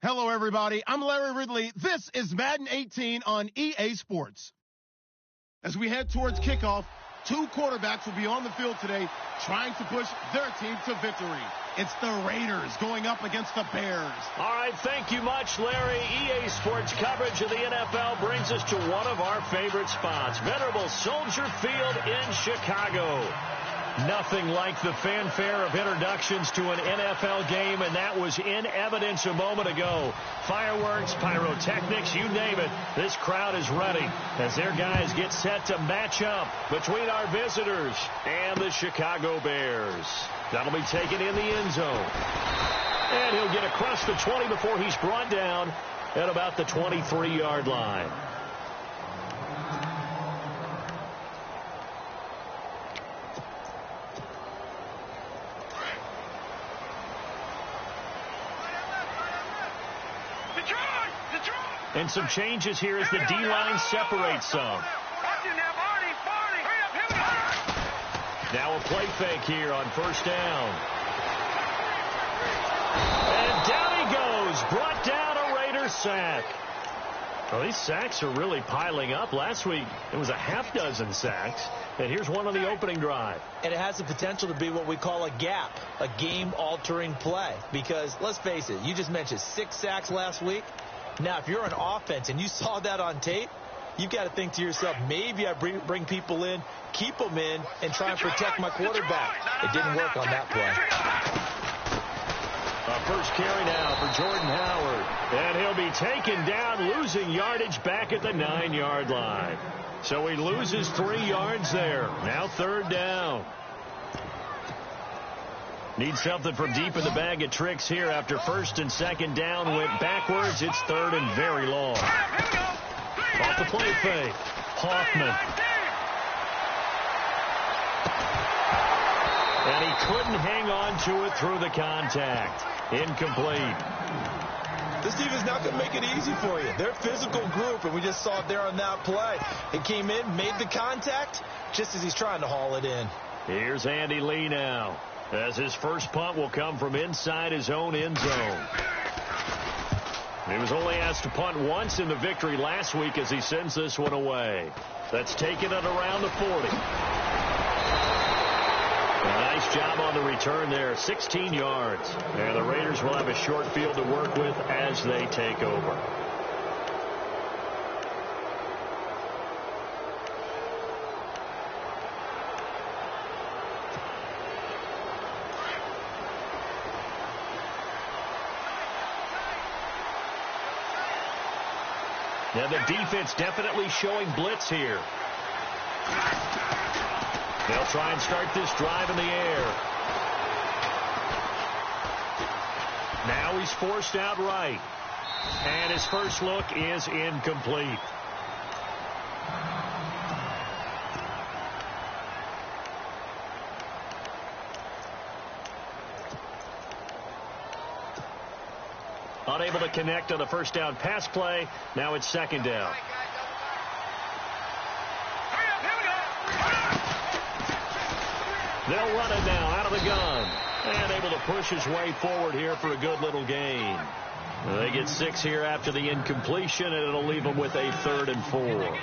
Hello, everybody. I'm Larry Ridley. This is Madden 18 on EA Sports. As we head towards kickoff, two quarterbacks will be on the field today trying to push their team to victory. It's the Raiders going up against the Bears. All right, thank you much, Larry. EA Sports coverage of the NFL brings us to one of our favorite spots, venerable Soldier Field in Chicago. Nothing like the fanfare of introductions to an NFL game, and that was in evidence a moment ago. Fireworks, pyrotechnics, you name it. This crowd is ready as their guys get set to match up between our visitors and the Chicago Bears. That'll be taken in the end zone. And he'll get across the 20 before he's brought down at about the 23-yard line. And some changes here as the D-line separates some. Now a play fake here on first down. And down he goes. Brought down a Raiders sack. Well, these sacks are really piling up. Last week, it was a half dozen sacks. And here's one on the opening drive. And it has the potential to be what we call a gap, a game-altering play. Because, let's face it, you just mentioned 6 sacks last week. Now, if you're an offense and you saw that on tape, you've got to think to yourself, maybe I bring people in, keep them in, and try and protect my quarterback. It didn't work on that play. A first carry now for Jordan Howard. And he'll be taken down, losing yardage back at the 9-yard line. So he loses 3 yards there. Now third down. Needs something from deep in the bag of tricks here after first and second down went backwards. It's third and very long. Off the play fake. Hoffman. And he couldn't hang on to it through the contact. Incomplete. This defense not going to make it easy for you. They're a physical group, and we just saw it there on that play. It came in, made the contact, just as he's trying to haul it in. Here's Andy Lee now, as his first punt will come from inside his own end zone. He was only asked to punt once in the victory last week as he sends this one away. That's taken it around the 40. A nice job on the return there, 16 yards. And the Raiders will have a short field to work with as they take over. Now the defense definitely showing blitz here. They'll try and start this drive in the air. Now he's forced out right. And his first look is incomplete. Unable to connect on the first down pass play. Now it's second down. They'll run it now out of the gun. And able to push his way forward here for a good little gain. They get 6 here after the incompletion, and it'll leave them with a 3rd and 4.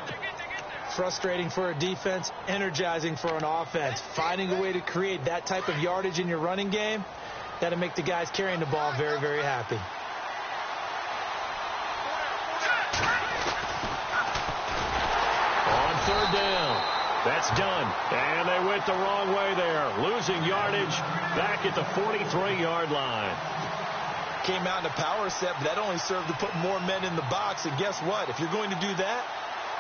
Frustrating for a defense, energizing for an offense. Finding a way to create that type of yardage in your running game, that'll make the guys carrying the ball very, very happy. On third down. That's done. And they went the wrong way there. Losing yardage back at the 43-yard line. Came out in a power set, but that only served to put more men in the box. And guess what? If you're going to do that,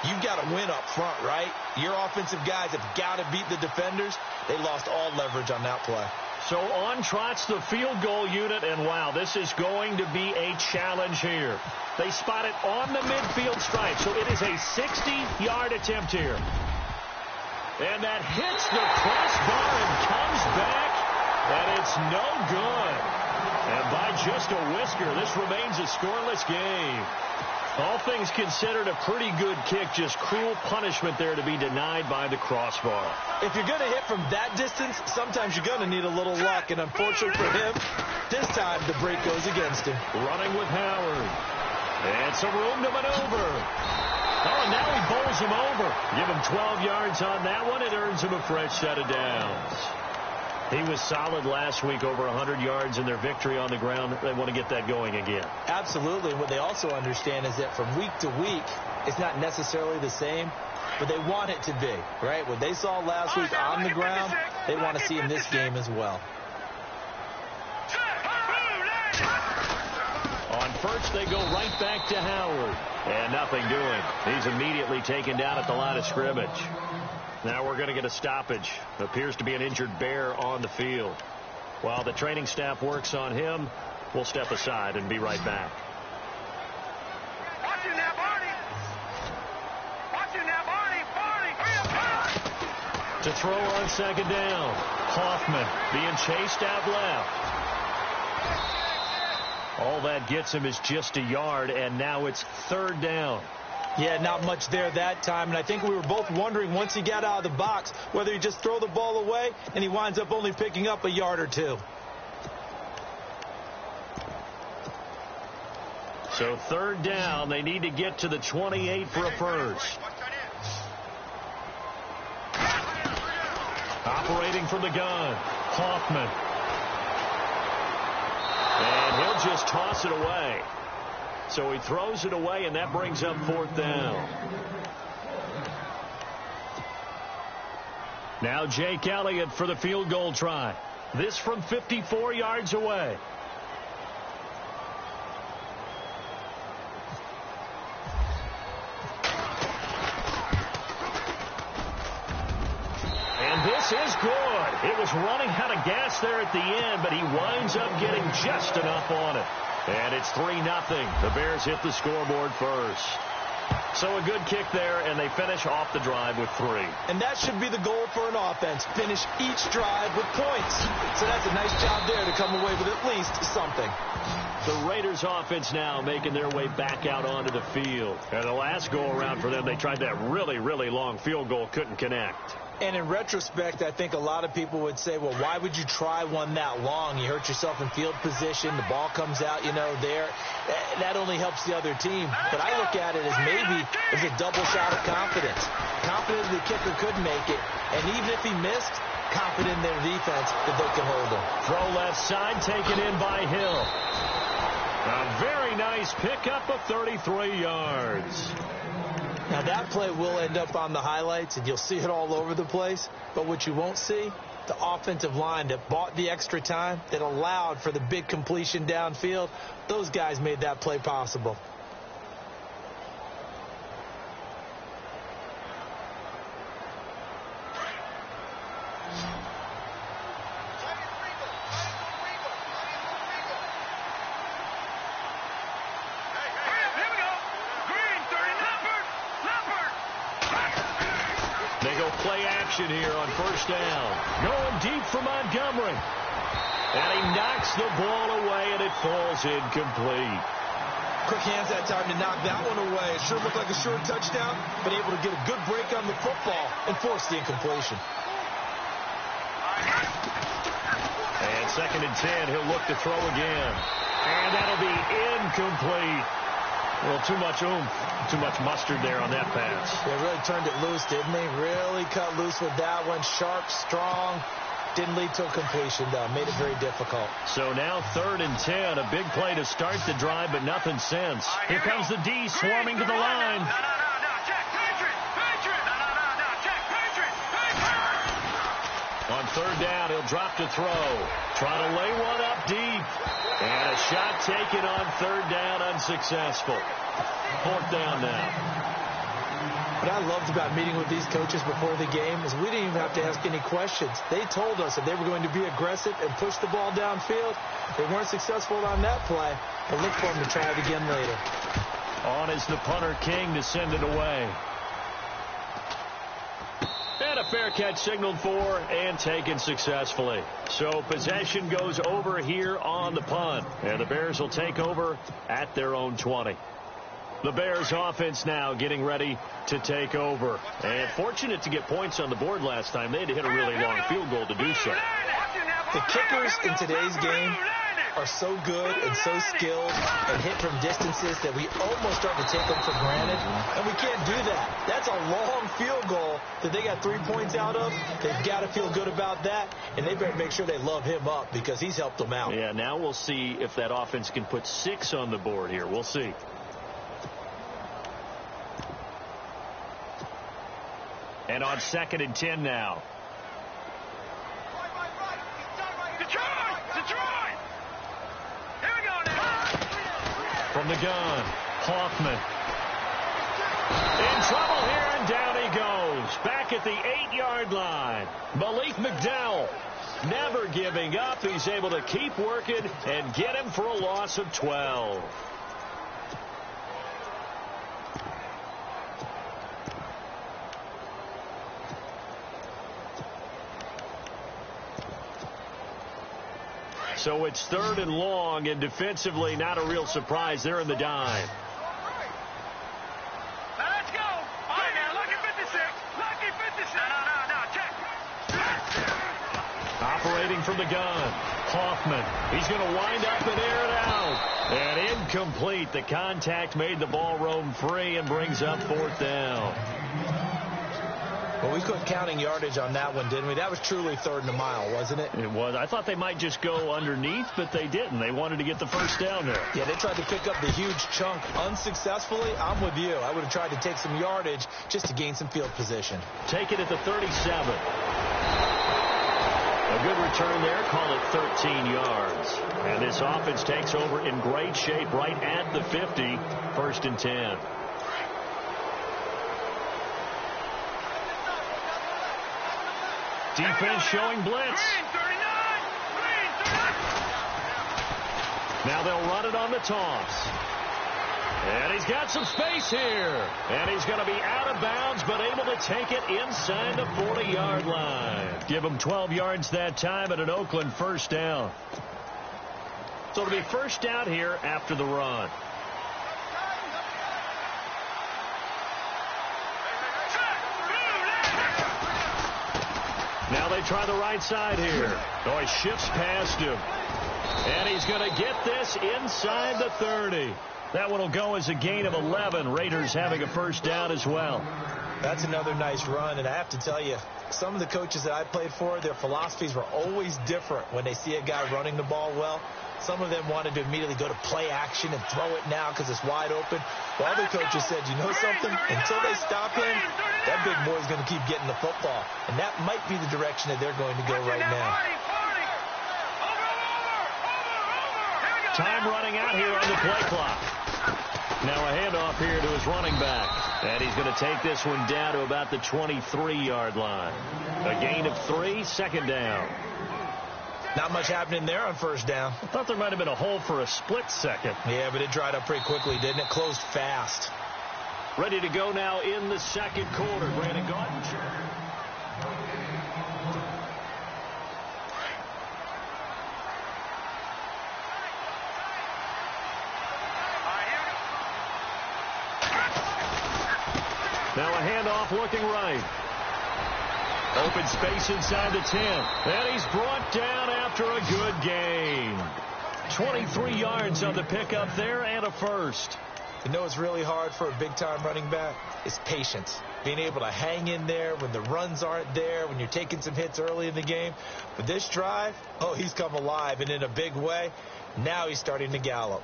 you've got to win up front, right? Your offensive guys have got to beat the defenders. They lost all leverage on that play. So on trots the field goal unit, and wow, this is going to be a challenge here. They spot it on the midfield stripe, so it is a 60-yard attempt here. And that hits the crossbar and comes back, and it's no good. And by just a whisker, this remains a scoreless game. All things considered, a pretty good kick. Just cruel punishment there to be denied by the crossbar. If you're going to hit from that distance, sometimes you're going to need a little luck. And unfortunately for him, this time the break goes against him. Running with Howard. And some room to maneuver. Oh, and now he bowls him over. Give him 12 yards on that one. It earns him a fresh set of downs. He was solid last week, over 100 yards in their victory on the ground. They want to get that going again. Absolutely. What they also understand is that from week to week, it's not necessarily the same, but they want it to be, right? What they saw last week on the ground, they want to see in this game as well. On first, they go right back to Howard. And nothing doing. He's immediately taken down at the line of scrimmage. Now we're going to get a stoppage. Appears to be an injured Bear on the field. While the training staff works on him, we'll step aside and be right back. Watch it now, Barney. Watch it now, Barney. To throw on second down. Hoffman being chased out left. All that gets him is just a yard, and now it's third down. Yeah, not much there that time, and I think we were both wondering once he got out of the box whether he just throw the ball away, and he winds up only picking up a yard or two. So third down, they need to get to the 28 for a first. Operating from the gun, Hoffman. And he'll just toss it away. So he throws it away, and that brings up fourth down. Now Jake Elliott for the field goal try. This from 54 yards away. And this is good. It was running out of gas there at the end, but he winds up getting just enough on it. And it's 3-0. The Bears hit the scoreboard first. So a good kick there, and they finish off the drive with 3. And that should be the goal for an offense. Finish each drive with points. So that's a nice job there to come away with at least something. The Raiders offense now making their way back out onto the field. And the last go-around for them, they tried that really, really long field goal, couldn't connect. And in retrospect, I think a lot of people would say, well, why would you try one that long? You hurt yourself in field position. The ball comes out, there. That only helps the other team. But I look at it as maybe it's a double shot of confidence. Confident the kicker could make it. And even if he missed, confident in their defense that they can hold him. Throw left side, taken in by Hill. A very nice pickup of 33 yards. Now, that play will end up on the highlights, and you'll see it all over the place. But what you won't see, the offensive line that bought the extra time, that allowed for the big completion downfield, those guys made that play possible. Here on first down. Going deep for Montgomery. And he knocks the ball away, and it falls incomplete. Quick hands that time to knock that one away. It sure looked like a short touchdown, but able to get a good break on the football and force the incompletion. And 2nd and 10, he'll look to throw again. And that'll be incomplete. Well, too much oomph, too much mustard there on that pass. They really turned it loose, didn't they? Really cut loose with that one. Sharp, strong. Didn't lead to a completion, though. Made it very difficult. So now 3rd and 10. A big play to start the drive, but nothing since. Here comes the D swarming to the line. On 3rd down, he'll drop to throw. Try to lay one up deep. And a shot taken on 3rd down, unsuccessful. 4th down now. What I loved about meeting with these coaches before the game is we didn't even have to ask any questions. They told us that they were going to be aggressive and push the ball downfield. They weren't successful on that play, but look for them to try it again later. On is the punter King to send it away. And a fair catch signaled for and taken successfully. So possession goes over here on the punt. And the Bears will take over at their own 20. The Bears offense now getting ready to take over. And fortunate to get points on the board last time. They had to hit a really long field goal to do so. The kickers in today's game are so good and so skilled and hit from distances that we almost start to take them for granted. And we can't do that. That's a long field goal that they got 3 points out of. They've got to feel good about that. And they better make sure they love him up because he's helped them out. Yeah, now we'll see if that offense can put 6 on the board here. We'll see. And on 2nd and 10 now. Detroit! Here we go now. From the gun, Hoffman. In trouble here, and down he goes. Back at the 8-yard line. Malik McDowell never giving up. He's able to keep working and get him for a loss of 12. So it's 3rd and long, and defensively not a real surprise. They're in the dime. Now let's go. All right, now, lucky 56. Lucky 56. No, check. Operating from the gun, Hoffman. He's going to wind up and air it out. And incomplete. The contact made the ball roam free and brings up 4th down. Well, we quit counting yardage on that one, didn't we? That was truly 3rd and a mile, wasn't it? It was. I thought they might just go underneath, but they didn't. They wanted to get the first down there. Yeah, they tried to pick up the huge chunk unsuccessfully. I'm with you. I would have tried to take some yardage just to gain some field position. Take it at the 37. A good return there. Call it 13 yards. And this offense takes over in great shape right at the 50. 1st and 10. Defense showing blitz. Now they'll run it on the toss. And he's got some space here. And he's going to be out of bounds, but able to take it inside the 40-yard line. Give him 12 yards that time at an Oakland first down. So it'll be first down here after the run. Now they try the right side here. Oh, he shifts past him. And he's going to get this inside the 30. That one will go as a gain of 11. Raiders having a first down as well. That's another nice run. And I have to tell you, some of the coaches that I played for, their philosophies were always different when they see a guy running the ball well. Some of them wanted to immediately go to play action and throw it now because it's wide open. While other coaches said, you know something? Until they stop him, that big boy's going to keep getting the football. And that might be the direction that they're going to go right now. Time running out here on the play clock. Now a handoff here to his running back. And he's going to take this one down to about the 23-yard line. A gain of 3, 2nd down. Not much happening there on first down. I thought there might have been a hole for a split second. Yeah, but it dried up pretty quickly, didn't it? Closed fast. Ready to go now in the 2nd quarter. Brandon Gaudin. Now a handoff looking right. Open space inside the 10. And he's brought down after a good gain. 23 yards on the pickup there and a first. You know what's really hard for a big-time running back? Is patience. Being able to hang in there when the runs aren't there, when you're taking some hits early in the game. But this drive, oh, he's come alive and in a big way. Now he's starting to gallop.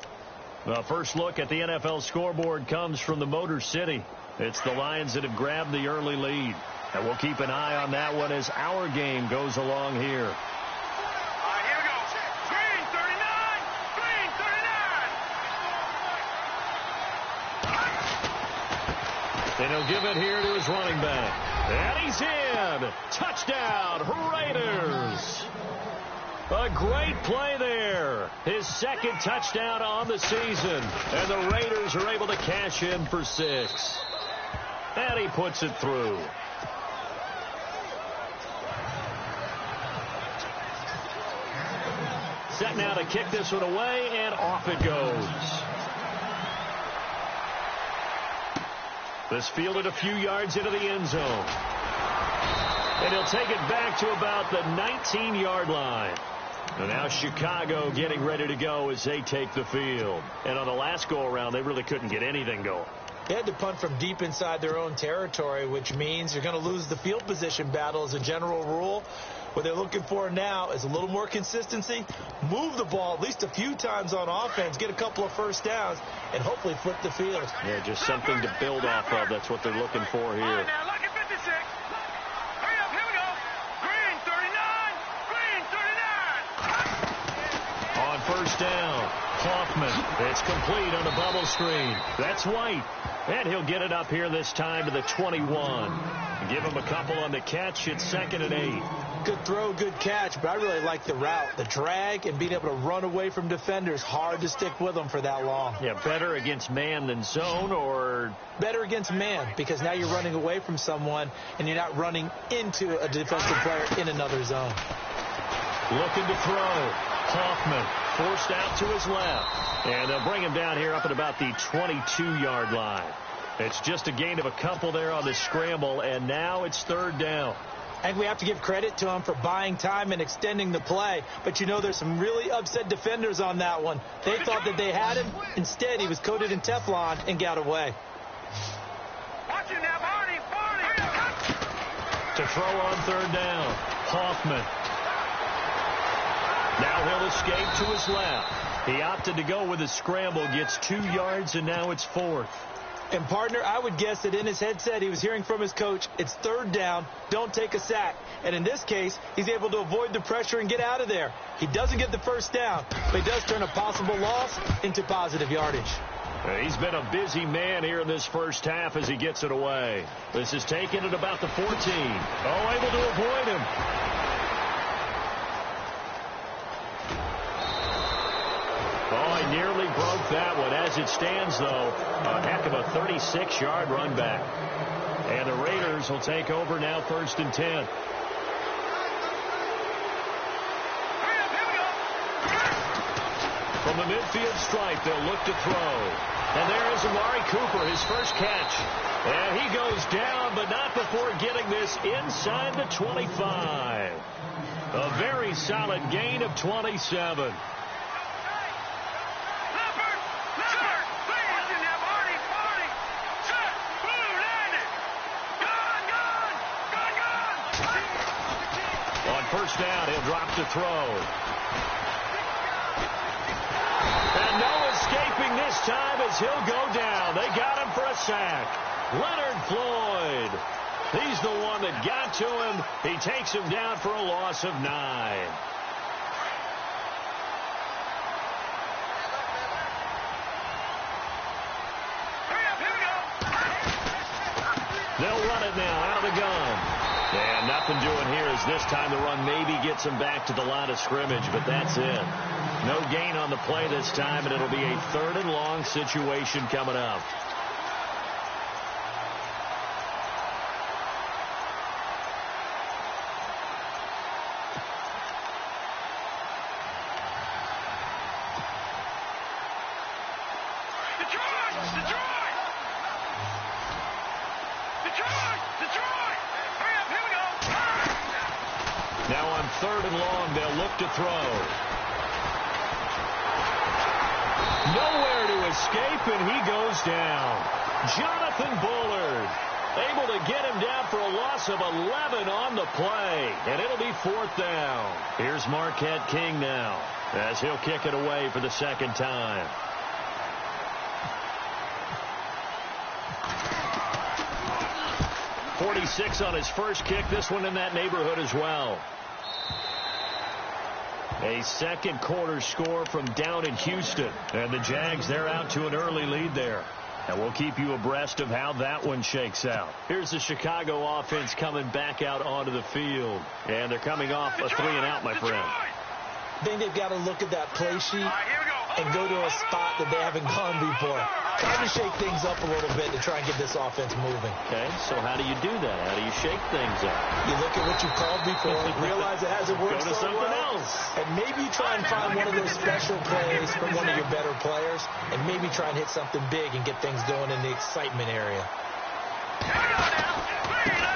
The first look at the NFL scoreboard comes from the Motor City. It's the Lions that have grabbed the early lead. And we'll keep an eye on that one as our game goes along here. All right, here we go. Green 39. And he'll give it here to his running back. And he's in. Touchdown, Raiders. A great play there. His 2nd touchdown on the season. And the Raiders are able to cash in for 6. And he puts it through. set now to kick this one away, and off it goes. This fielded a few yards into the end zone. And he'll take it back to about the 19-yard line. And now Chicago getting ready to go as they take the field. And on the last go-around, they really couldn't get anything going. They had to punt from deep inside their own territory, which means you're going to lose the field position battle as a general rule. What they're looking for now is a little more consistency, move the ball at least a few times on offense, get a couple of first downs, and hopefully flip the field. Yeah, just something to build off of. That's what they're looking for here. Now, lucky 56. Hurry up, here we go. Green 39. Green 39. On first down, Hoffman. It's complete on a bubble screen. That's White. And he'll get it up here this time to the 21. Give him a couple on the catch. It's 2nd and 8. Good throw, good catch, but I really like the route. The drag and being able to run away from defenders. Hard to stick with them for that long. Yeah, better against man than zone, or? Better against man, because now you're running away from someone and you're not running into a defensive player in another zone. Looking to throw. Hoffman forced out to his left. And they'll bring him down here up at about the 22-yard line. It's just a gain of a couple there on the scramble, and now it's 3rd down. I think we have to give credit to him for buying time and extending the play. But, you know, there's some really upset defenders on that one. They thought that they had him. Instead, he was coated in Teflon and got away. Watch it now, Barney. To throw on 3rd down, Hoffman. Now he'll escape to his left. He opted to go with a scramble, gets 2 yards, and now it's 4th. And, partner, I would guess that in his headset he was hearing from his coach, it's 3rd down, don't take a sack. And in this case, he's able to avoid the pressure and get out of there. He doesn't get the first down, but he does turn a possible loss into positive yardage. He's been a busy man here in this first half as he gets it away. This is taken at about the 14. Oh, able to avoid him. Oh, he nearly broke that one. As it stands, though, a heck of a 36-yard run back. And the Raiders will take over now 1st and 10. From the midfield stripe, they'll look to throw. And there is Amari Cooper, his first catch. And he goes down, but not before getting this inside the 25. A very solid gain of 27. First down, he'll drop to throw. And no escaping this time as he'll go down. They got him for a sack. Leonard Floyd. He's the one that got to him. He takes him down for a loss of 9. They'll run it now out of the gun. And nothing doing here as this time the run maybe gets him back to the line of scrimmage, but that's it. No gain on the play this time, and it'll be a 3rd and long situation coming up. Now on 3rd and long, they'll look to throw. Nowhere to escape, and he goes down. Jonathan Bullard able to get him down for a loss of 11 on the play, and it'll be 4th down. Here's Marquette King now as he'll kick it away for the 2nd time. .46 on his first kick. This one in that neighborhood as well. A second quarter score from down in Houston. And the Jags, they're out to an early lead there. And we'll keep you abreast of how that one shakes out. Here's the Chicago offense coming back out onto the field. And they're coming off a 3-and-out, my friend. I think they've got to look at that play sheet and go to a spot that they haven't gone before. Time to shake things up a little bit to try and get this offense moving. Okay, so how do you do that? How do you shake things up? You look at what you called before, realize it hasn't worked Go to something else. and maybe you try and find one of those special plays from one of your better players, and maybe try and hit something big and get things going in the excitement area.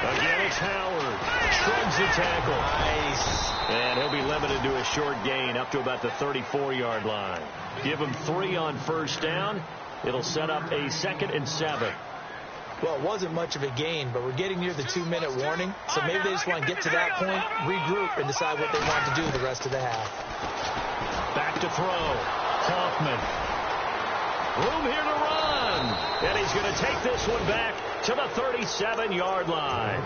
Again, it's Howard. Shrugs the tackle. Nice. And he'll be limited to a short gain up to about the 34-yard line. Give him 3 on first down. It'll set up a 2nd and 7. Well, it wasn't much of a gain, but we're getting near the 2-minute warning, so maybe they just want to get to that point, regroup, and decide what they want to do the rest of the half. Back to throw. Hoffman. Room here to run. And he's going to take this one back to the 37-yard line.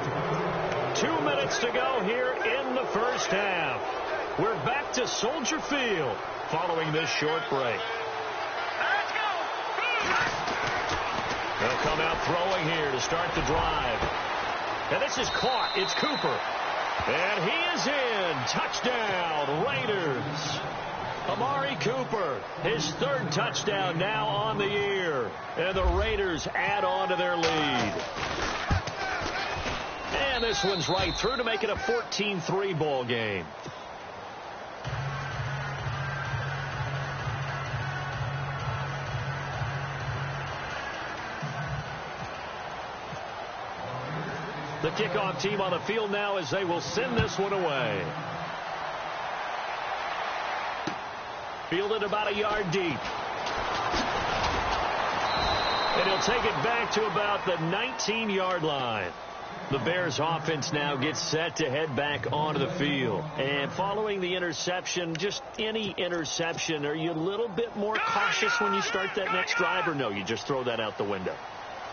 2 minutes to go here in the first half. We're back to Soldier Field following this short break. They'll come out throwing here to start the drive. And this is caught. It's Cooper. And he is in. Touchdown, Raiders. Amari Cooper, his 3rd touchdown now on the year. And the Raiders add on to their lead. And this one's right through to make it a 14-3 ball game. The kickoff team on the field now as they will send this one away. Fielded about a yard deep. And he'll take it back to about the 19-yard line. The Bears offense now gets set to head back onto the field. And following the interception, just any interception, are you a little bit more cautious when you start that next drive, or no, you just throw that out the window?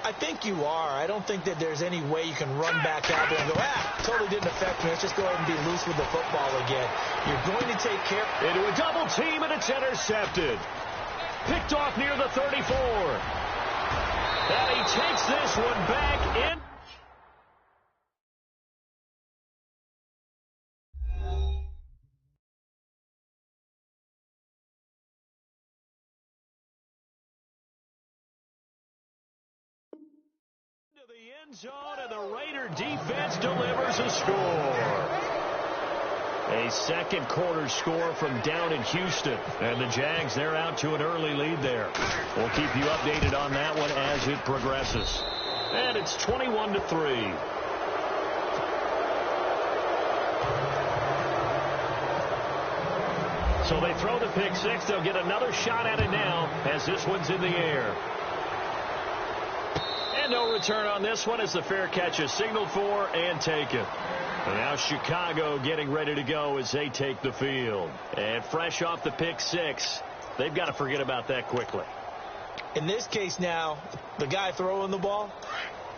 I think you are. I don't think that there's any way you can run back out there and go, totally didn't affect me. Let's just go ahead and be loose with the football again. You're going to take care. Into a double team, and it's intercepted. Picked off near the 34. And he takes this one back in. The end zone, and the Raider defense delivers a score. A second quarter score from down in Houston. And the Jags, they're out to an early lead there. We'll keep you updated on that one as it progresses. And it's 21-3. So they throw the pick six. They'll get another shot at it now as this one's in the air. No return on this one as the fair catch is signaled for and taken. And now Chicago getting ready to go as they take the field. And fresh off the pick six, they've got to forget about that quickly. In this case now, the guy throwing the ball,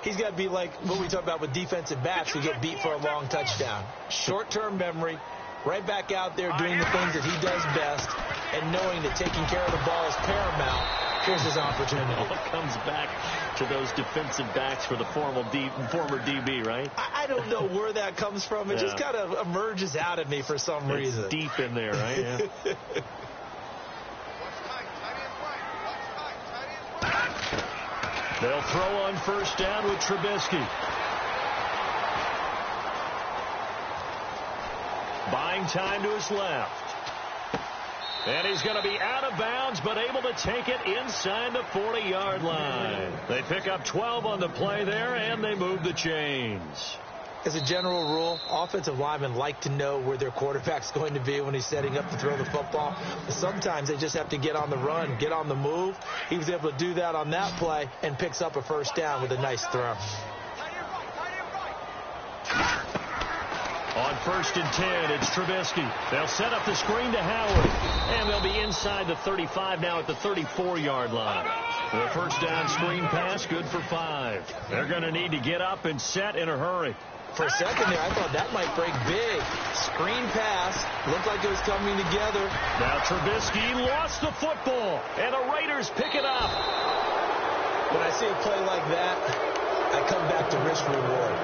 he's got to be like what we talk about with defensive backs who get beat for a long touchdown. Short-term memory, right back out there doing the things that he does best, and knowing that taking care of the ball is paramount. Here's his opportunity. It comes back to those defensive backs for the former DB, right? I don't know where that comes from. It just kind of emerges out at me for some reason. Deep in there, right? Yeah. They'll throw on first down with Trubisky. Buying time to his left. And he's going to be out of bounds, but able to take it inside the 40-yard line. They pick up 12 on the play there, and they move the chains. As a general rule, offensive linemen like to know where their quarterback's going to be when he's setting up to throw the football. But sometimes they just have to get on the run, get on the move. He was able to do that on that play and picks up a first down with a nice throw. On 1st and 10, it's Trubisky. They'll set up the screen to Howard. And they'll be inside the 35 now at the 34-yard line. The first down screen pass, good for 5. They're going to need to get up and set in a hurry. For a second there, I thought that might break big. Screen pass. Looked like it was coming together. Now Trubisky lost the football. And the Raiders pick it up. When I see a play like that, I come back to risk reward.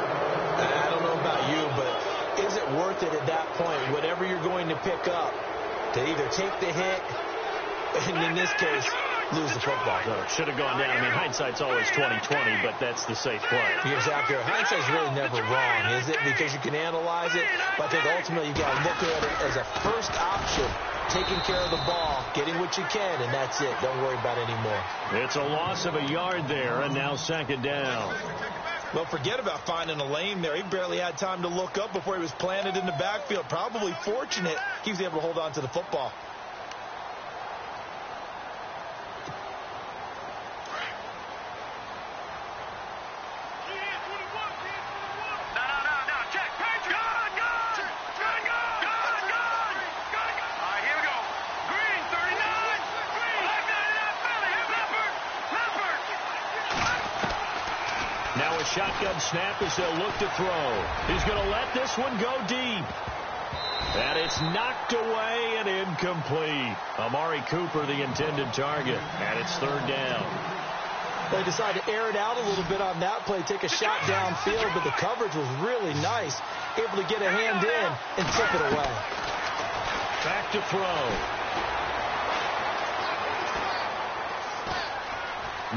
I don't know about you, but is it worth it at that point, whatever you're going to pick up, to either take the hit And in this case, lose the football. Should have gone down. I mean, hindsight's always 20/20, but that's the safe play. You're exactly right. Hindsight's really never wrong, is it? Because you can analyze it, but I think ultimately you've got to look at it as a first option, taking care of the ball, getting what you can, and that's it. Don't worry about it anymore. It's a loss of a yard there, and now second down. Well, forget about finding a lane there. He barely had time to look up before he was planted in the backfield. Probably fortunate he was able to hold on to the football. Shotgun snap as they'll look to throw. He's going to let this one go deep. And it's knocked away and incomplete. Amari Cooper, the intended target. And it's third down. They decided to air it out a little bit on that play, take a shot downfield, but the coverage was really nice. Able to get a hand in and tip it away. Back to throw.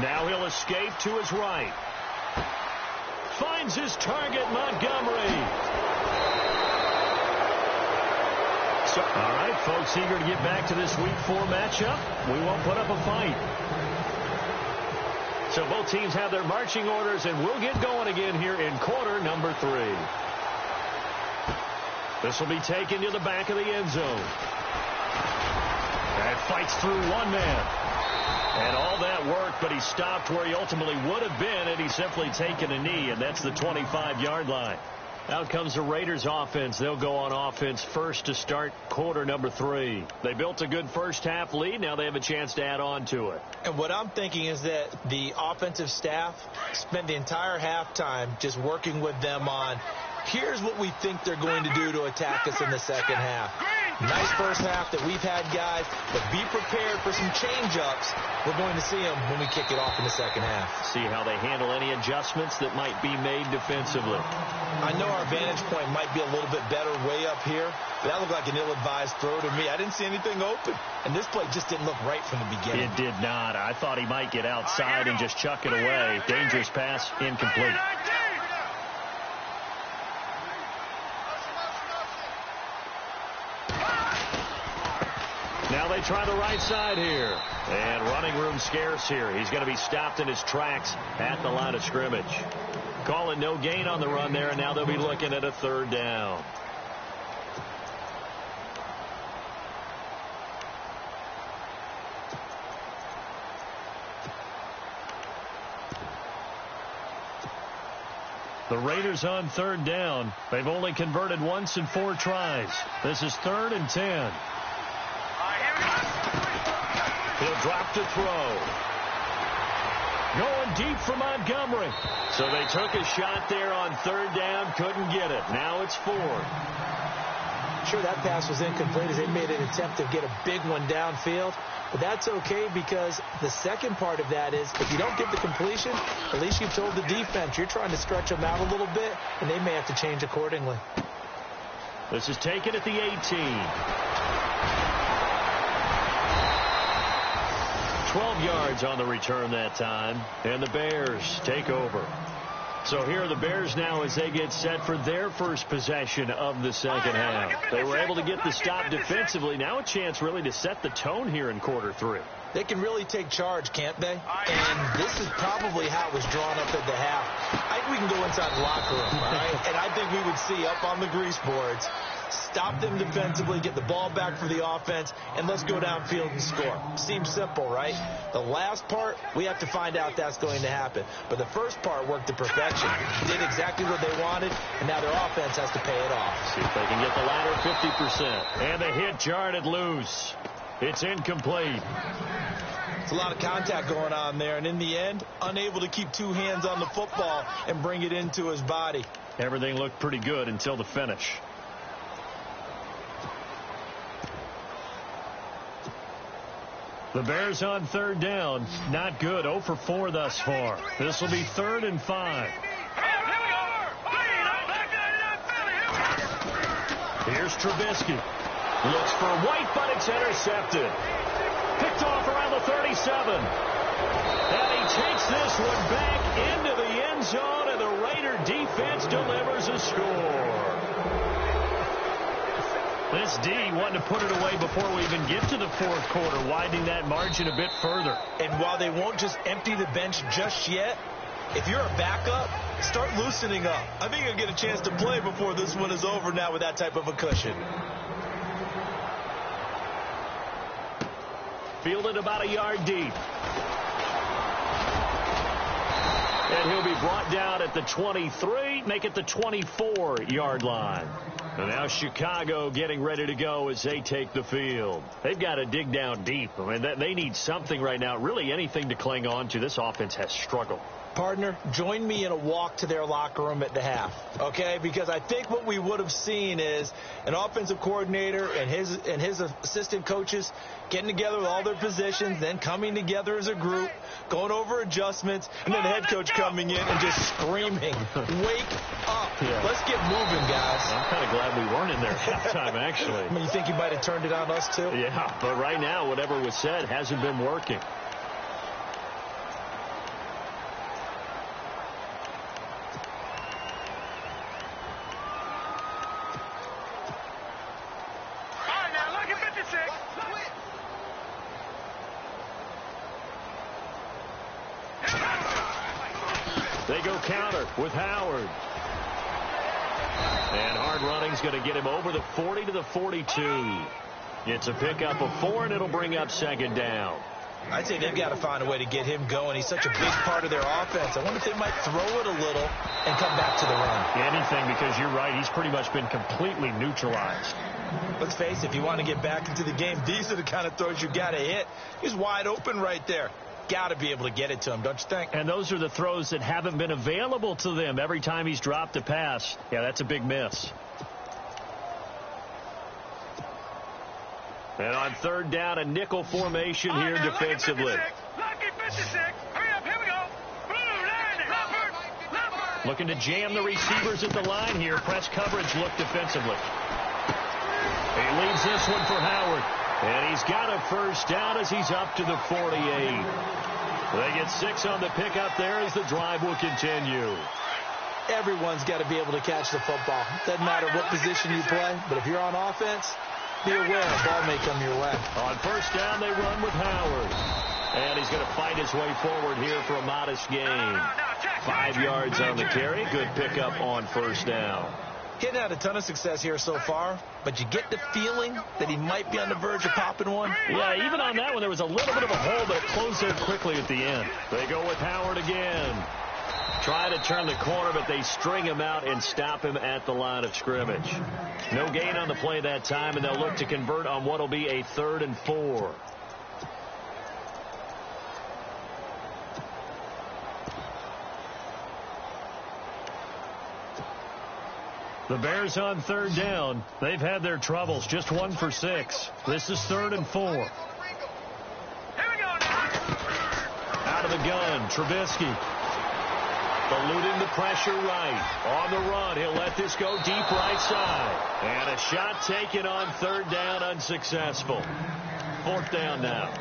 Now he'll escape to his right. Finds his target, Montgomery. So, all right, folks, eager to get back to this Week 4 matchup. We won't put up a fight. So both teams have their marching orders, and we'll get going again here in quarter number 3. This will be taken to the back of the end zone. And fights through one man. And all that worked, but he stopped where he ultimately would have been had he simply taken a knee, and that's the 25-yard line. Out comes the Raiders offense. They'll go on offense first to start quarter number 3. They built a good first-half lead. Now they have a chance to add on to it. And what I'm thinking is that the offensive staff spent the entire halftime just working with them on, here's what we think they're going to do to attack us in the second half. Nice first half that we've had, guys, but be prepared for some change-ups. We're going to see them when we kick it off in the second half. See how they handle any adjustments that might be made defensively. I know our vantage point might be a little bit better way up here, but that looked like an ill-advised throw to me. I didn't see anything open, and this play just didn't look right from the beginning. It did not. I thought he might get outside and just chuck it away. Dangerous pass, incomplete. Now they try the right side here. And running room scarce here. He's going to be stopped in his tracks at the line of scrimmage. Calling no gain on the run there, and now they'll be looking at a third down. The Raiders on third down. They've only converted once in 4 tries. This is 3rd and 10. He'll drop to throw. Going deep for Montgomery. So they took a shot there on third down, couldn't get it. Now it's 4. Sure, that pass was incomplete as they made an attempt to get a big one downfield. But that's okay because the second part of that is if you don't get the completion, at least you've told the defense you're trying to stretch them out a little bit, and they may have to change accordingly. This is taken at the 18. 12 yards on the return that time, and the Bears take over. So here are the Bears now as they get set for their first possession of the second half. They were able to get the stop defensively. Now a chance really to set the tone here in quarter 3. They can really take charge, can't they? And this is probably how it was drawn up at the half. I think we can go inside the locker room, all right? And I think we would see up on the grease boards, stop them defensively, get the ball back for the offense, and let's go downfield and score. Seems simple, right? The last part, we have to find out that's going to happen. But the first part worked to perfection. Did exactly what they wanted, and now their offense has to pay it off. See if they can get the latter 50%. And the hit jarred it loose. It's incomplete. It's a lot of contact going on there, and in the end, unable to keep 2 hands on the football and bring it into his body. Everything looked pretty good until the finish. The Bears on third down. Not good. 0 for 4 thus far. This will be 3rd and 5. Here's Trubisky. Looks for White, but it's intercepted. Picked off around the 37. And he takes this one back into the end zone, and the Raider defense delivers a score. This D wanting to put it away before we even get to the fourth quarter, widening that margin a bit further. And while they won't just empty the bench just yet, if you're a backup, start loosening up. I think you'll get a chance to play before this one is over now with that type of a cushion. Fielded about a yard deep. And he'll be brought down at the 23, make it the 24-yard line. And now Chicago getting ready to go as they take the field. They've got to dig down deep. I mean, they need something right now, really anything to cling on to. This offense has struggled. Partner, join me in a walk to their locker room at the half, okay? Because I think what we would have seen is an offensive coordinator and his assistant coaches getting together with all their positions, then coming together as a group, going over adjustments, and then the head coach coming in and just screaming, wake up. Yeah. Let's get moving, guys. I'm kind of glad we weren't in there at halftime, actually. I mean, you think you might have turned it on us, too? Yeah, but right now, whatever was said hasn't been working. They go counter with Howard. And hard running's going to get him over the 40 to the 42. It's a pickup of 4, and it'll bring up second down. I'd say they've got to find a way to get him going. He's such a big part of their offense. I wonder if they might throw it a little and come back to the run. Anything, because you're right. He's pretty much been completely neutralized. Let's face it, if you want to get back into the game, these are the kind of throws you got to hit. He's wide open right there. Got to be able to get it to him, don't you think? And those are the throws that haven't been available to them every time he's dropped a pass. Yeah, that's a big miss. And on third down, a nickel formation here defensively. Lucky 56. Hurry up, here we go. Blue line, Leopard. Looking to jam the receivers at the line here. Press coverage look defensively. He leaves this one for Howard. And he's got a first down as he's up to the 48. They get 6 on the pickup there as the drive will continue. Everyone's got to be able to catch the football. Doesn't matter what position you play, but if you're on offense, be aware a ball may come your way. On first down, they run with Howard. And he's going to fight his way forward here for a modest gain. 5 yards on the carry. Good pickup on first down. He hadn't had a ton of success here so far, but you get the feeling that he might be on the verge of popping one. Yeah, even on that one, there was a little bit of a hole, but it closed there quickly at the end. They go with Howard again. Try to turn the corner, but they string him out and stop him at the line of scrimmage. No gain on the play that time, and they'll look to convert on what will be a 3rd and 4. The Bears on third down. They've had their troubles. Just 1 for 6. This is 3rd and 4. Here we go now. Out of the gun, Trubisky. Eluding the pressure right. On the run, he'll let this go deep right side. And a shot taken on 3rd down, unsuccessful. 4th down now.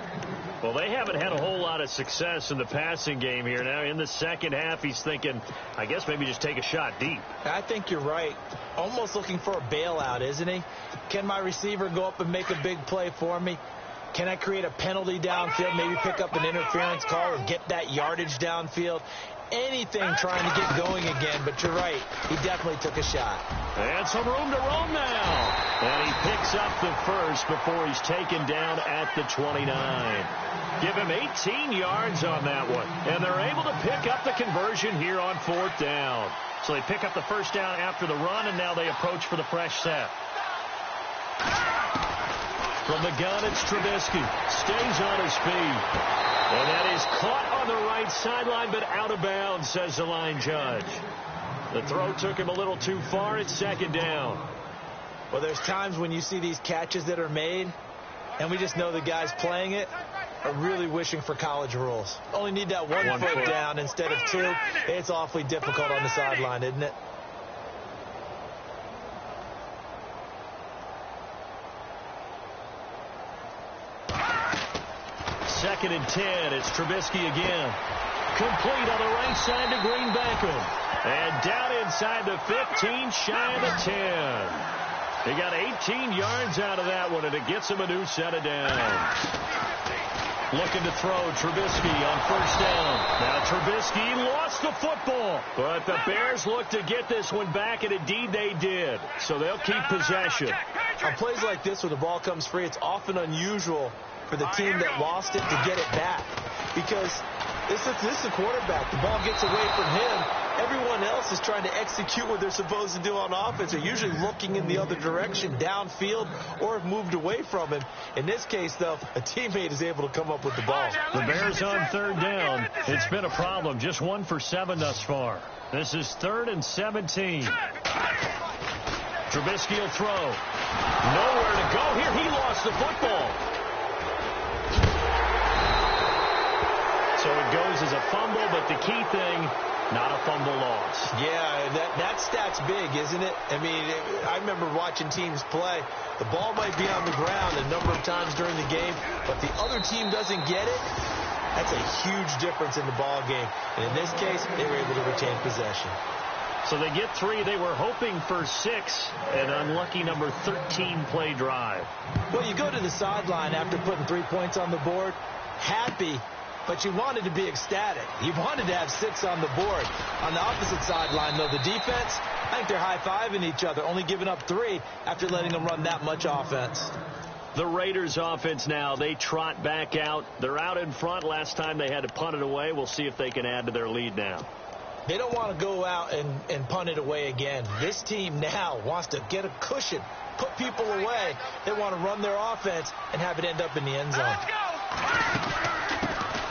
Well, they haven't had a whole lot of success in the passing game here. Now, in the second half, he's thinking, I guess maybe just take a shot deep. I think you're right. Almost looking for a bailout, isn't he? Can my receiver go up and make a big play for me? Can I create a penalty downfield, maybe pick up an interference call or get that yardage downfield? Anything trying to get going again, but you're right. He definitely took a shot. And some room to roam now. And he picks up the first before he's taken down at the 29. Give him 18 yards on that one. And they're able to pick up the conversion here on 4th down. So they pick up the first down after the run, and now they approach for the fresh set. From the gun, it's Trubisky. Stays on his feet. And that is caught on the right sideline, but out of bounds, says the line judge. The throw took him a little too far. It's 2nd down. Well, there's times when you see these catches that are made, and we just know the guys playing it are really wishing for college rules. Only need that one foot down instead of 2. It's awfully difficult on the sideline, isn't it? 2nd and 10. It's Trubisky again. Complete on the right side to Green Beckham. And down inside the 15, shy of the 10. He got 18 yards out of that one, and it gets him a new set of downs. Looking to throw, Trubisky on 1st down. Now Trubisky lost the football, but the Bears look to get this one back, and indeed they did. So they'll keep possession. On plays like this where the ball comes free, it's often unusual for the team that lost it to get it back. Because this is a quarterback. The ball gets away from him. Everyone else is trying to execute what they're supposed to do on offense. They're usually looking in the other direction, downfield, or have moved away from him. In this case, though, a teammate is able to come up with the ball. The Bears on 3rd down. It's been a problem. Just 1 for 7 thus far. This is 3rd and 17. Trubisky will throw. Nowhere to go here. He lost the football. So it goes as a fumble, but the key thing, not a fumble loss. Yeah, that stat's big, isn't it? I mean, I remember watching teams play. The ball might be on the ground a number of times during the game, but the other team doesn't get it. That's a huge difference in the ball game. And in this case, they were able to retain possession. So they get 3. They were hoping for 6. An unlucky number 13 play drive. Well, you go to the sideline after putting 3 points on the board, happy, but you wanted to be ecstatic. You wanted to have 6 on the board. On the opposite sideline, though, the defense, I think they're high-fiving each other, only giving up 3 after letting them run that much offense. The Raiders offense now, they trot back out. They're out in front. Last time they had to punt it away. We'll see if they can add to their lead now. They don't want to go out and punt it away again. This team now wants to get a cushion, put people away. They want to run their offense and have it end up in the end zone. Let's go!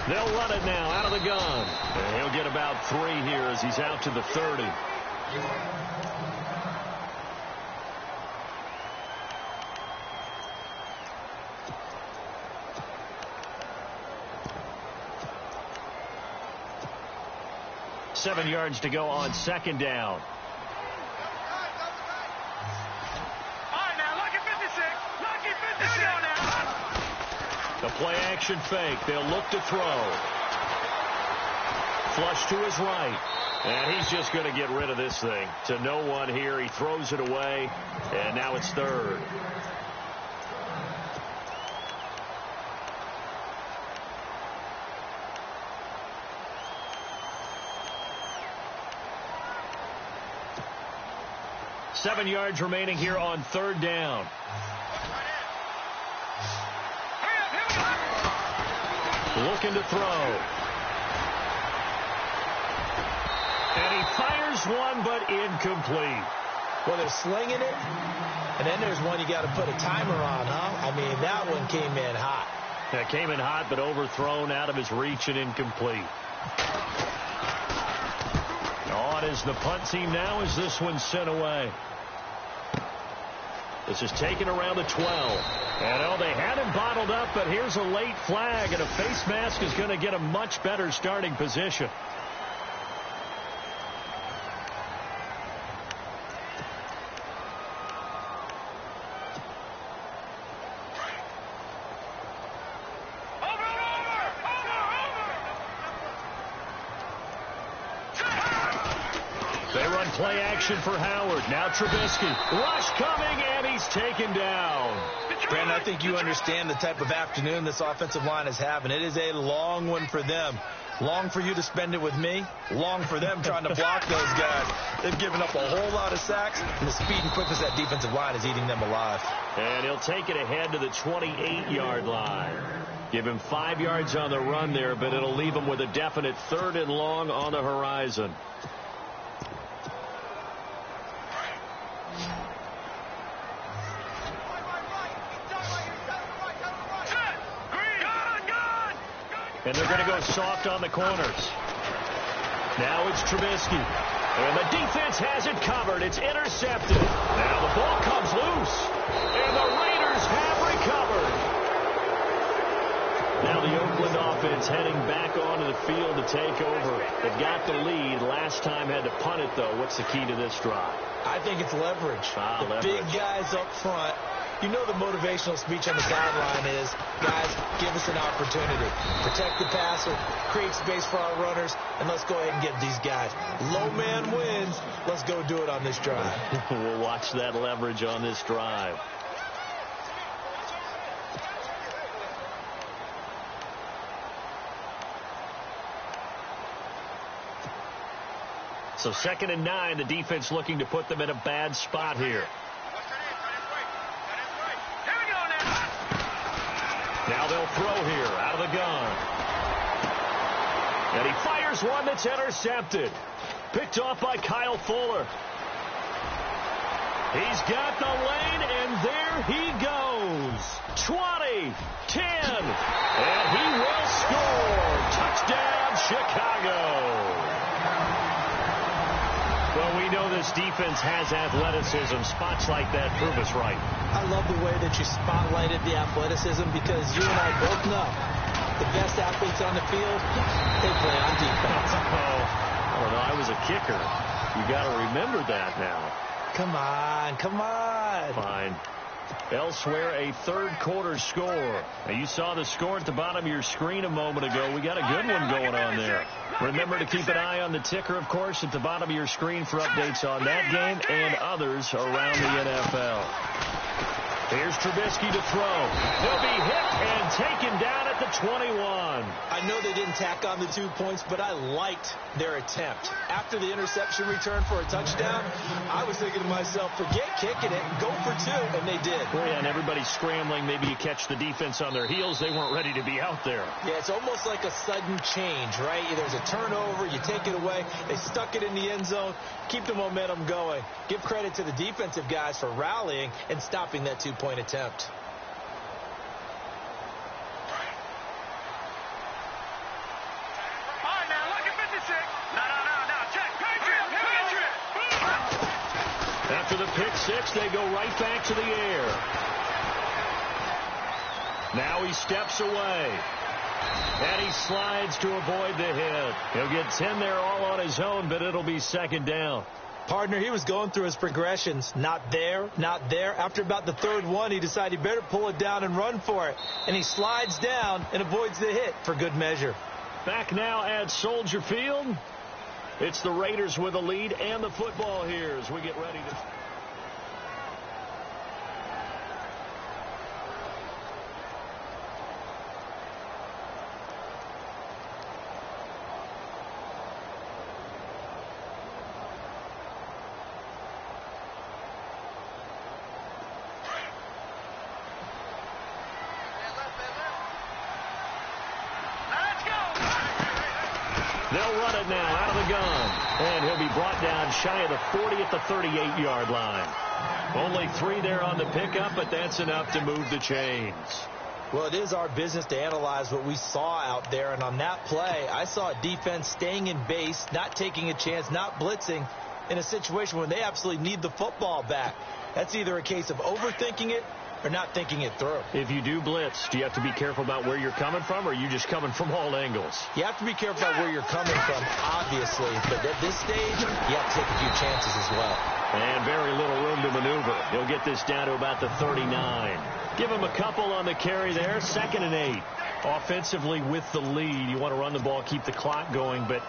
They'll run it now out of the gun. And he'll get about 3 here as he's out to the 30. Seven yards to go on 2nd down. All right, now, lucky 56. Lucky 56 now. The play action fake. They'll look to throw. Flush to his right. And he's just going to get rid of this thing. To no one here. He throws it away. And now it's 3rd. Seven yards remaining here on 3rd down. Looking to throw. And he fires one, but incomplete. Well, they're slinging it, and then there's one you got to put a timer on, huh? I mean, that one came in hot. That came in hot, but overthrown, out of his reach and incomplete. On is the punt team now as this one's sent away. This is taken around the 12. And they had him bottled up, but here's a late flag, and a face mask is going to get a much better starting position. Play action for Howard. Now Trubisky. Rush coming, and he's taken down. Brandon, I think you understand the type of afternoon this offensive line is having. It is a long one for them. Long for you to spend it with me. Long for them trying to block those guys. They've given up a whole lot of sacks, and the speed and quickness of that defensive line is eating them alive. And he'll take it ahead to the 28-yard line. Give him 5 yards on the run there, but it'll leave him with a definite 3rd and long on the horizon. And they're going to go soft on the corners. Now it's Trubisky. And the defense has it covered. It's intercepted. Now the ball comes loose. And the Raiders have recovered. Now the Oakland offense heading back onto the field to take over. They've got the lead. Last time had to punt it, though. What's the key to this drive? I think it's leverage. Leverage. Big guys up front You know the motivational speech on the sideline is, guys, give us an opportunity. Protect the passer, create space for our runners, and let's go ahead and get these guys. Low man wins. Let's go do it on this drive. We'll watch that leverage on this drive. So 2nd and 9, the defense looking to put them in a bad spot here. Now they'll throw here out of the gun. And he fires one that's intercepted. Picked off by Kyle Fuller. He's got the lane, and there he goes. 20, 10, and he will score. Touchdown, Chicago. Well, we know this defense has athleticism. Spots like that prove us right. I love the way that you spotlighted the athleticism because you and I both know the best athletes on the field, they play on defense. I don't know. I was a kicker. You got to remember that now. Come on, come on. Fine. Elsewhere, a third-quarter score. Now, you saw the score at the bottom of your screen a moment ago. We got a good one going on there. Remember to keep an eye on the ticker, of course, at the bottom of your screen for updates on that game and others around the NFL. Here's Trubisky to throw. He'll be hit and taken down at the 21. I know they didn't tack on the 2 points, but I liked their attempt. After the interception return for a touchdown, I was thinking to myself, forget kicking it, go for 2, and they did. Oh, yeah, and everybody's scrambling. Maybe you catch the defense on their heels. They weren't ready to be out there. Yeah, it's almost like a sudden change, right? There's a turnover, you take it away. They stuck it in the end zone. Keep the momentum going. Give credit to the defensive guys for rallying and stopping that 2-point attempt. After the pick six, they go right back to the air. Now he steps away. And he slides to avoid the hit. He'll get 10 there all on his own, but it'll be 2nd down. Partner, he was going through his progressions. Not there, not there. After about the 3rd one, he decided he better pull it down and run for it. And he slides down and avoids the hit for good measure. Back now at Soldier Field. It's the Raiders with a lead and the football here as we get ready to... They'll run it now out of the gun. And he'll be brought down shy of the 40 at the 38-yard line. Only 3 there on the pickup, but that's enough to move the chains. Well, it is our business to analyze what we saw out there. And on that play, I saw a defense staying in base, not taking a chance, not blitzing in a situation where they absolutely need the football back. That's either a case of overthinking it or not thinking it through. If you do blitz, do you have to be careful about where you're coming from, or are you just coming from all angles? You have to be careful about where you're coming from, obviously. But at this stage, you have to take a few chances as well. And very little room to maneuver. He'll get this down to about the 39. Give him a couple on the carry there. 2nd and 8. Offensively with the lead, you want to run the ball, keep the clock going, but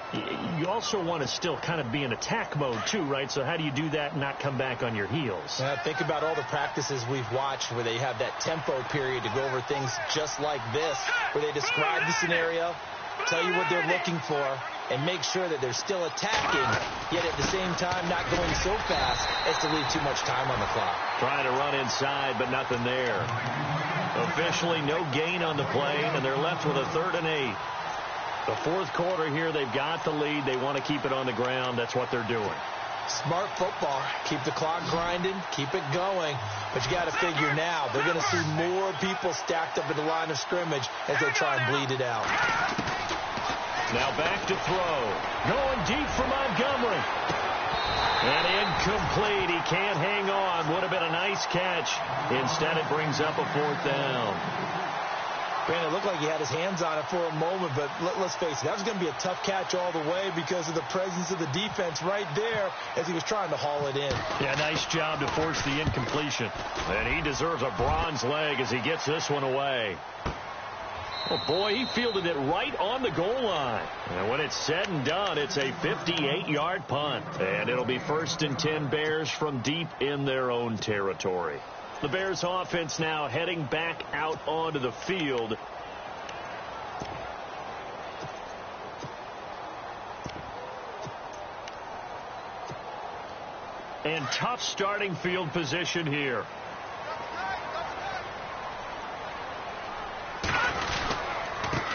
you also want to still kind of be in attack mode too, right? So how do you do that and not come back on your heels? Think about all the practices we've watched where they have that tempo period to go over things just like this, where they describe the scenario, tell you what they're looking for, and make sure that they're still attacking, yet at the same time not going so fast as to leave too much time on the clock. Trying to run inside, but nothing there. Officially no gain on the play, and they're left with a 3rd and 8. The 4th quarter here, they've got the lead. They want to keep it on the ground. That's what they're doing. Smart football. Keep the clock grinding. Keep it going. But you got to figure now, they're going to see more people stacked up at the line of scrimmage as they try and bleed it out. Now back to throw. Going deep for Montgomery. And incomplete. He can't hang on. Would have been a nice catch. Instead, it brings up a 4th down. Brandon, it looked like he had his hands on it for a moment, but let's face it, that was going to be a tough catch all the way because of the presence of the defense right there as he was trying to haul it in. Yeah, nice job to force the incompletion. And he deserves a bronze leg as he gets this one away. Oh, boy, he fielded it right on the goal line. And when it's said and done, it's a 58-yard punt. And it'll be 1st and 10 Bears from deep in their own territory. The Bears offense now heading back out onto the field. And tough starting field position here.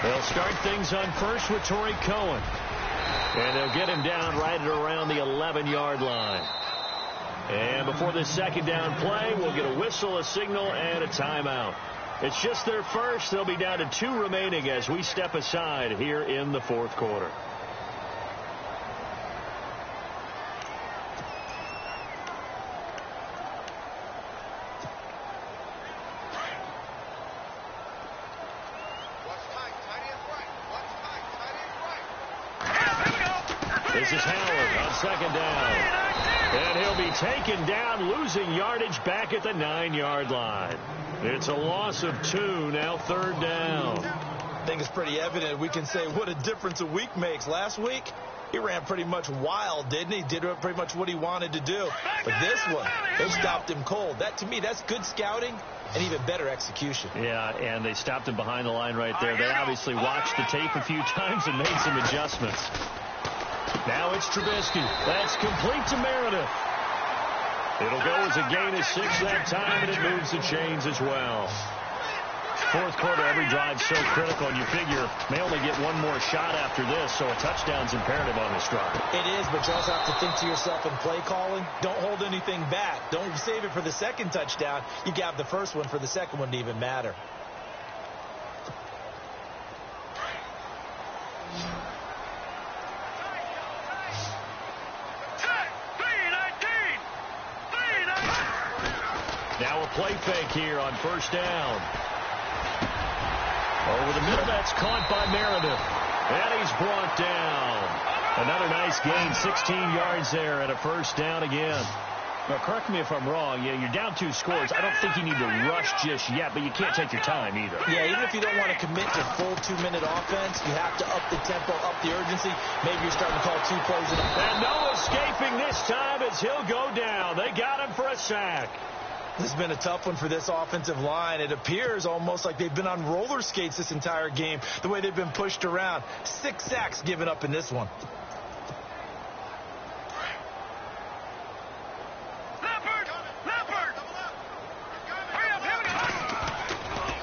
They'll start things on first with Torrey Cohen. And they'll get him down right at around the 11-yard line. And before this second down play, we'll get a whistle, a signal, and a timeout. It's just their first. They'll be down to 2 remaining as we step aside here in the 4th quarter. This is Howard on second down. And he'll be taken down, losing yardage back at the 9-yard line. It's a loss of 2, now 3rd down. I think it's pretty evident. We can say what a difference a week makes. Last week, he ran pretty much wild, didn't he? Did pretty much what he wanted to do. But this one, they stopped him cold. That, to me, that's good scouting and even better execution. Yeah, and they stopped him behind the line right there. They obviously watched the tape a few times and made some adjustments. Now it's Trubisky. That's complete to Meredith. It'll go as a gain of 6 that time, and it moves the chains as well. 4th quarter, every drive so critical, and you figure may only get one more shot after this, so a touchdown's imperative on this drive. It is, but you also have to think to yourself in play calling, don't hold anything back. Don't save it for the second touchdown. You got the first one for the second one to even matter. Now a play fake here on 1st down. Over the middle, that's caught by Meredith. And he's brought down. Another nice gain, 16 yards there and a 1st down again. Now, correct me if I'm wrong. Yeah, you're down 2 scores. I don't think you need to rush just yet, but you can't take your time either. Yeah, even if you don't want to commit to full 2-minute offense, you have to up the tempo, up the urgency. Maybe you're starting to call 2 plays. And no escaping this time as he'll go down. They got him for a sack. This has been a tough one for this offensive line. It appears almost like they've been on roller skates this entire game, the way they've been pushed around. 6 sacks given up in this one.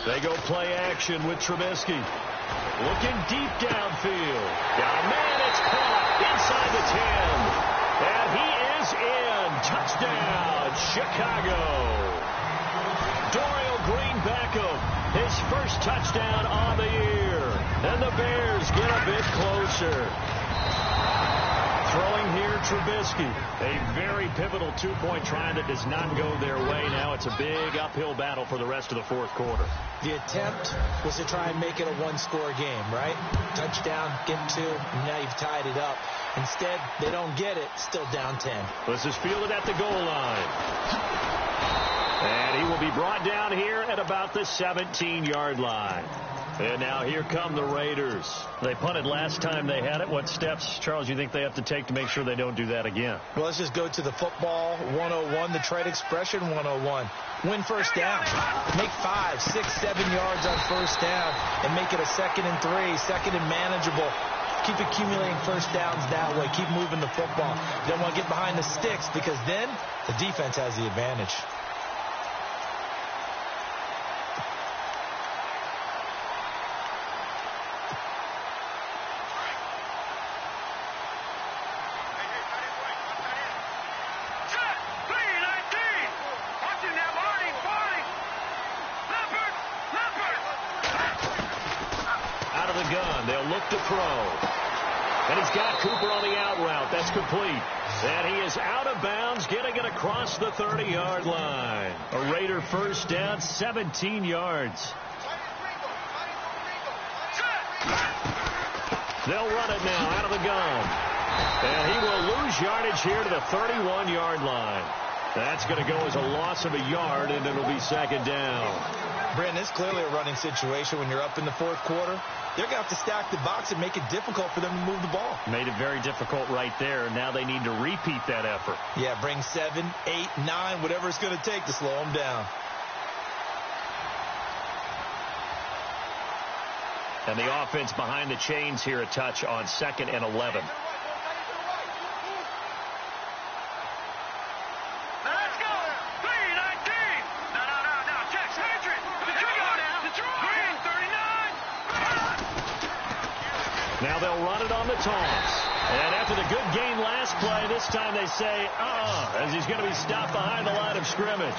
They go play action with Trubisky. Looking deep downfield. Got a man, it's caught inside the 10. And he is in. Touchdown, Chicago. Dorial Green Beckham, his first touchdown on the year. And the Bears get a bit closer. Throwing here, Trubisky. A very pivotal 2-point try that does not go their way. Now it's a big uphill battle for the rest of the 4th quarter. The attempt was to try and make it a 1-score game, right? Touchdown, get 2, and now you've tied it up. Instead, they don't get it, still down 10. This is fielded at the goal line. And he will be brought down here at about the 17-yard line. And now here come the Raiders. They punted last time they had it. What steps, Charles, you think they have to take to make sure they don't do that again? Well, let's just go to the football 101, the trade expression 101. Win 1st down. Make 5, 6, 7 yards on 1st down and make it a 2nd and 3, 2nd and manageable. Keep accumulating 1st downs that way. Keep moving the football. You don't want to get behind the sticks because then the defense has the advantage. They'll look to throw. And he's got Cooper on the out route. That's complete. And he is out of bounds, getting it across the 30-yard line. A Raider 1st down, 17 yards. They'll run it now out of the gun. And he will lose yardage here to the 31-yard line. That's going to go as a loss of a yard, and it'll be second down. Brandon, it's clearly a running situation when you're up in the fourth quarter. They're going to have to stack the box and make it difficult for them to move the ball. Made it very difficult right there. Now they need to repeat that effort. Yeah, bring 7, 8, 9, whatever it's going to take to slow them down. And the offense behind the chains here a touch on 2nd and 11. Now they'll run it on the toss. And after the good gain last play, this time they say, as he's going to be stopped behind the line of scrimmage.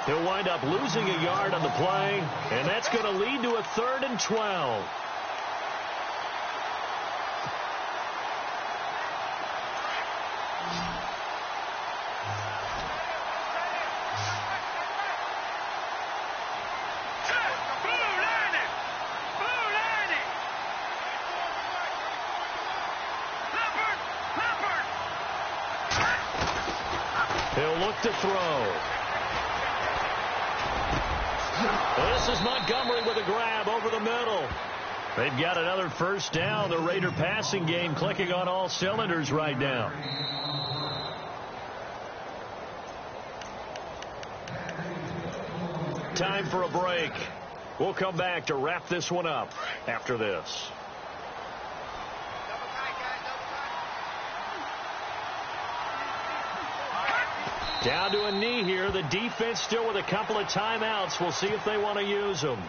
He'll wind up losing a yard on the play, and that's going to lead to a 3rd and 12. He'll look to throw. This is Montgomery with a grab over the middle. They've got another first down. The Raider passing game clicking on all cylinders right now. Time for a break. We'll come back to wrap this one up after this. Down to a knee here. The defense still with a couple of timeouts. We'll see if they want to use them.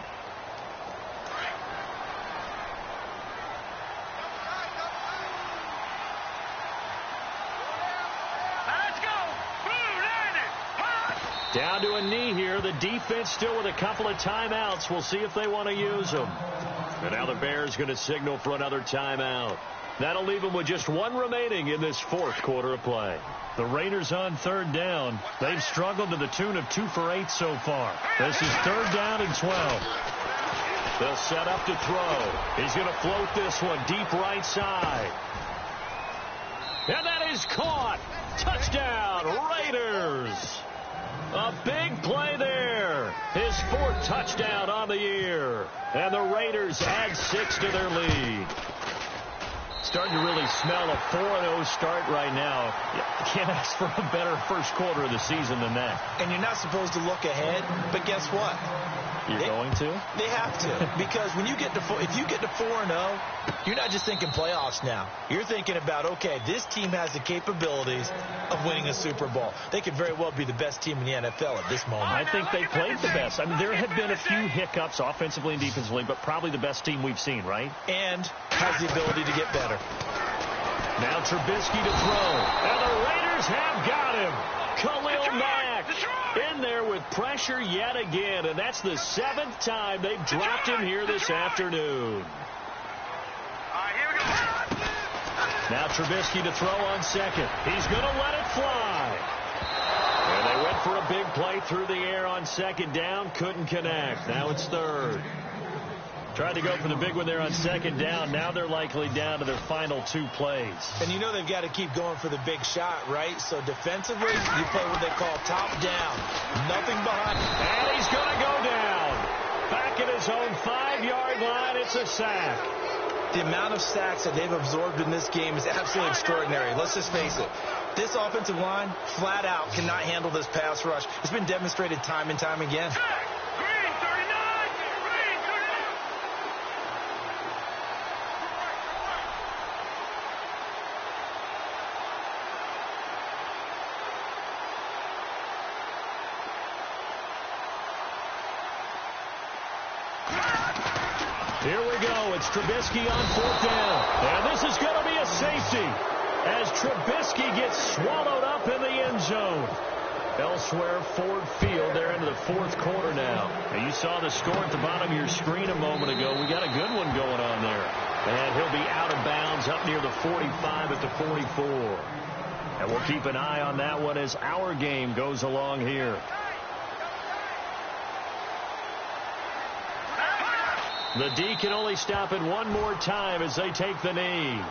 Let's go. Down to a knee here. The defense still with a couple of timeouts. We'll see if they want to use them. And now the Bears going to signal for another timeout. That'll leave them with just one remaining in this fourth quarter of play. The Raiders on 3rd down. They've struggled to the tune of 2 for 8 so far. This is 3rd down and 12. They'll set up to throw. He's going to float this one deep right side. And that is caught. Touchdown, Raiders. A big play there. His 4th touchdown on the year. And the Raiders add 6 to their lead. Starting to really smell a 4-0 start right now. You can't ask for a better first quarter of the season than that. And you're not supposed to look ahead, but guess what? You're going to? They have to. Because when you get to if you get to 4-0, you're not just thinking playoffs now. You're thinking about, okay, this team has the capabilities of winning a Super Bowl. They could very well be the best team in the NFL at this moment. I think they played the best. I mean, there have been a few hiccups offensively and defensively, but probably the best team we've seen, right? And has the ability to get better. Now Trubisky to throw. And the Raiders have got him. Khalil Mack in there with pressure yet again. And that's the 7th time they've dropped him here this afternoon. Now Trubisky to throw on 2nd. He's going to let it fly. And they went for a big play through the air on 2nd down. Couldn't connect. Now it's 3rd. Tried to go for the big one there on 2nd down. Now they're likely down to their final 2 plays. And you know they've got to keep going for the big shot, right? So defensively, you play what they call top down. Nothing behind. And he's going to go down. Back at his own 5-yard line, it's a sack. The amount of sacks that they've absorbed in this game is absolutely extraordinary. Let's just face it. This offensive line, flat out, cannot handle this pass rush. It's been demonstrated time and time again. Here we go. It's Trubisky on 4th down. And this is going to be a safety as Trubisky gets swallowed up in the end zone. Elsewhere, Ford Field. They're into the 4th quarter now. And you saw the score at the bottom of your screen a moment ago. We got a good one going on there. And he'll be out of bounds up near the 45 at the 44. And we'll keep an eye on that one as our game goes along here. The D can only stop it one more time as they take the knee.